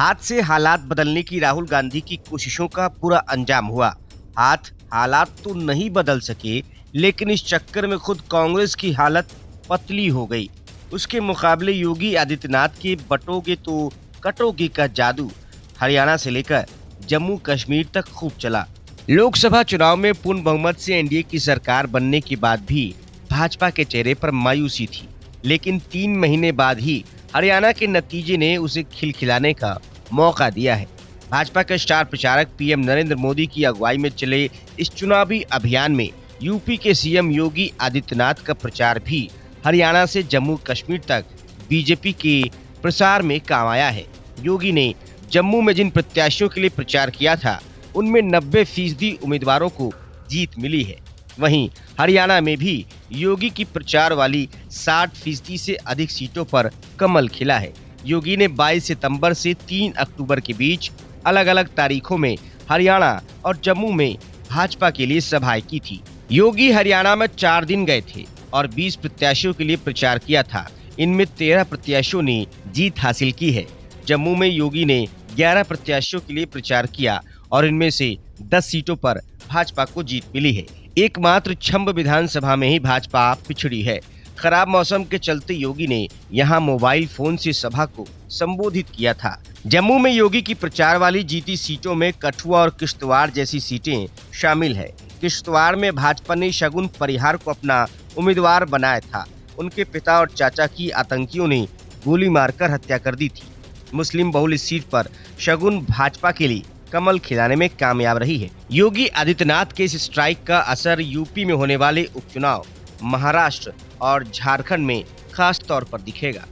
हाथ से हालात बदलने की राहुल गांधी की कोशिशों का बुरा अंजाम हुआ। हालात तो नहीं बदल सके, लेकिन इस चक्कर में खुद कांग्रेस की हालत पतली हो गई। उसके मुकाबले योगी आदित्यनाथ के बटोगे तो कटोगे का जादू हरियाणा से लेकर जम्मू कश्मीर तक खूब चला। लोकसभा चुनाव में पूर्ण बहुमत से एनडीए की सरकार बनने के बाद भी भाजपा के चेहरे पर मायूसी थी, लेकिन 3 महीने बाद ही हरियाणा के नतीजे ने उसे खिलखिलाने का मौका दिया है। भाजपा के स्टार प्रचारक पीएम नरेंद्र मोदी की अगुवाई में चले इस चुनावी अभियान में यूपी के सीएम योगी आदित्यनाथ का प्रचार भी हरियाणा से जम्मू कश्मीर तक बीजेपी के प्रसार में काम आया है। योगी ने जम्मू में जिन प्रत्याशियों के लिए प्रचार किया था, उनमें 90% उम्मीदवारों को जीत मिली है। वहीं हरियाणा में भी योगी की प्रचार वाली 60% से अधिक सीटों पर कमल खिला है। योगी ने 22 सितंबर से 3 अक्टूबर के बीच अलग अलग तारीखों में हरियाणा और जम्मू में भाजपा के लिए सभाएं की थी। योगी हरियाणा में 4 दिन गए थे और 20 प्रत्याशियों के लिए प्रचार किया था। इनमें 13 प्रत्याशियों ने जीत हासिल की है। जम्मू में योगी ने 11 प्रत्याशियों के लिए प्रचार किया और इनमें से 10 सीटों पर भाजपा को जीत मिली है। एकमात्र छंब विधानसभा में ही भाजपा पिछड़ी है। खराब मौसम के चलते योगी ने यहां मोबाइल फोन से सभा को संबोधित किया था। जम्मू में योगी की प्रचार वाली जीती सीटों में कठुआ और किश्तवाड़ जैसी सीटें शामिल है। किश्तवाड़ में भाजपा ने शगुन परिहार को अपना उम्मीदवार बनाया था। उनके पिता और चाचा की आतंकियों ने गोली मारकर हत्या कर दी थी। मुस्लिम बहुल इस सीट पर शगुन भाजपा के लिए कमल खिलाने में कामयाब रही है। योगी आदित्यनाथ के इस स्ट्राइक का असर यूपी में होने वाले उपचुनाव, महाराष्ट्र और झारखंड में खास तौर पर दिखेगा।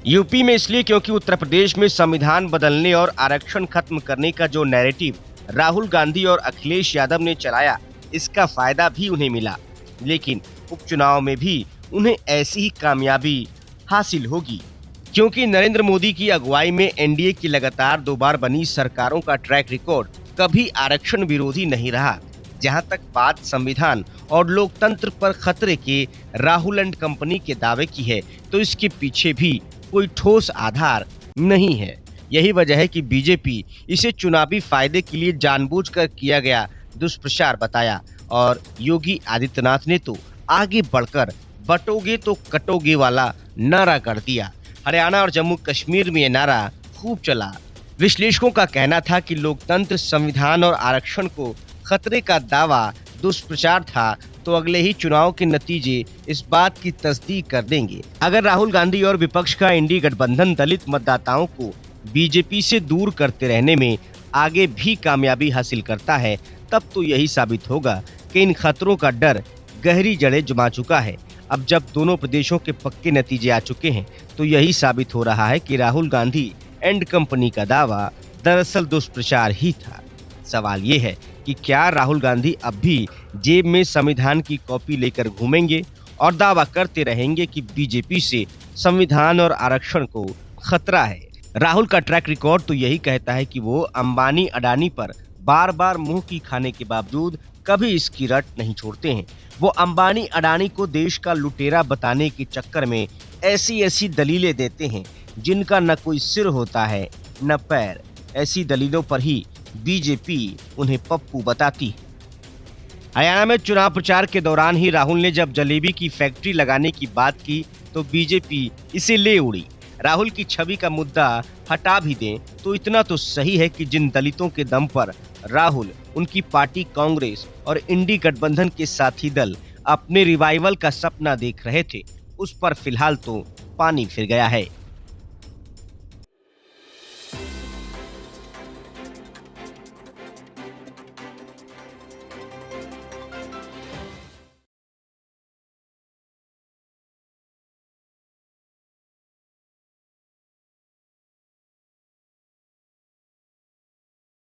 यूपी में इसलिए क्योंकि उत्तर प्रदेश में संविधान बदलने और आरक्षण खत्म करने का जो नैरेटिव राहुल गांधी और अखिलेश यादव ने चलाया, इसका फायदा भी उन्हें मिला। लेकिन उपचुनाव में भी उन्हें ऐसी ही कामयाबी हासिल होगी, क्योंकि नरेंद्र मोदी की अगुवाई में एनडीए की लगातार 2 बार बनी सरकारों का ट्रैक रिकॉर्ड कभी आरक्षण विरोधी नहीं रहा। जहां तक बात संविधान और लोकतंत्र पर खतरे के राहुल एंड कंपनी के दावे की है, तो इसके पीछे भी कोई ठोस आधार नहीं है। यही वजह है कि बीजेपी इसे चुनावी फायदे के लिए जानबूझकर किया गया दुष्प्रचार बताया और योगी आदित्यनाथ ने तो आगे बढ़कर बटोगे तो कटोगे वाला नारा कर दिया। हरियाणा और जम्मू कश्मीर में ये नारा खूब चला। विश्लेषकों का कहना था कि लोकतंत्र, संविधान और आरक्षण को खतरे का दावा दुष्प्रचार था, तो अगले ही चुनाव के नतीजे इस बात की तस्दीक कर देंगे। अगर राहुल गांधी और विपक्ष का इंडी गठबंधन दलित मतदाताओं को बीजेपी से दूर करते रहने में आगे भी कामयाबी हासिल करता है, तब तो यही साबित होगा कि इन खतरों का डर गहरी जड़ें जमा चुका है। अब जब दोनों प्रदेशों के पक्के नतीजे आ चुके हैं, तो यही साबित हो रहा है कि राहुल गांधी एंड कंपनी का दावा दरअसल दुष्प्रचार ही था। सवाल ये है कि क्या राहुल गांधी अब भी जेब में संविधान की कॉपी लेकर घूमेंगे और दावा करते रहेंगे कि बीजेपी से संविधान और आरक्षण को खतरा है। राहुल का ट्रैक रिकॉर्ड तो यही कहता है कि वो अंबानी अडानी पर बार बार मुंह की खाने के बावजूद कभी इसकी रट नहीं छोड़ते हैं। वो अंबानी अडानी को देश का लुटेरा बताने के चक्कर में ऐसी दलीलें देते हैं जिनका न कोई सिर होता है न पैर। ऐसी दलीलों पर ही बीजेपी उन्हें पप्पू बताती है। हरियाणा में चुनाव प्रचार के दौरान ही राहुल ने जब जलेबी की फैक्ट्री लगाने की बात की, तो बीजेपी इसे ले उड़ी। राहुल की छवि का मुद्दा हटा भी दें तो इतना तो सही है कि जिन दलितों के दम पर राहुल, उनकी पार्टी कांग्रेस और इंडी गठबंधन के साथी दल अपने रिवाइवल का सपना देख रहे थे, उस पर फिलहाल तो पानी फिर गया है।